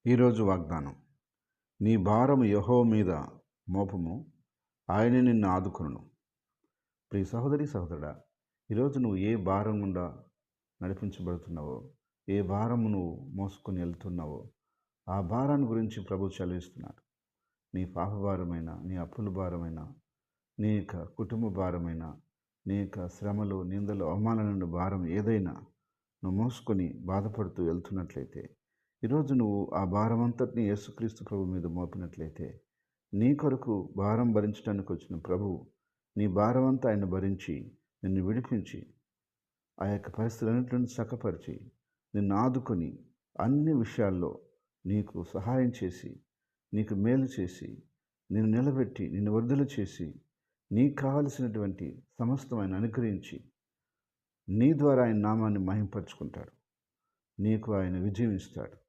ఈరోజు వాగ్దానం. నీ భారము యెహోవా మీద మోపము, ఆయన నిన్ను ఆదుకొనును. ప్రియ సహోదరి సహోదరుడా, ఈరోజు నువ్వు ఏ భారం గుండా నడిపించబడుతున్నావో, ఏ భారము నువ్వు మోసుకొని వెళ్తున్నావో, ఆ భారాన్ని గురించి ప్రభు సెలవిస్తున్నాడు. నీ పాప భారమైన, నీ అప్పుల భారమైన, నీ యొక్క కుటుంబ భారమైన, నీ యొక్క శ్రమలు, నిందలు, అవమానాల భారం ఏదైనా నువ్వు మోసుకొని బాధపడుతూ వెళ్తున్నట్లయితే, ఈరోజు నువ్వు ఆ భారం అంతటిని యేసుక్రీస్తు ప్రభు మీద మోపినట్లయితే, నీ కొరకు భారం భరించడానికి వచ్చిన ప్రభువు నీ భారం అంతా ఆయన భరించి నిన్ను విడిపించి ఆ యొక్క పరిస్థితులన్నింటిని చక్కపరిచి నిన్ను ఆదుకొని అన్ని విషయాల్లో నీకు సహాయం చేసి, నీకు మేలు చేసి, నిన్ను నిలబెట్టి, నిన్ను వర్ధులు చేసి, నీకు కావలసినటువంటి సమస్తమైన అనుగ్రహించి నీ ద్వారా ఆయన నామాన్ని మహింపరుచుకుంటాడు. నీకు ఆయన విజయం ఇస్తాడు.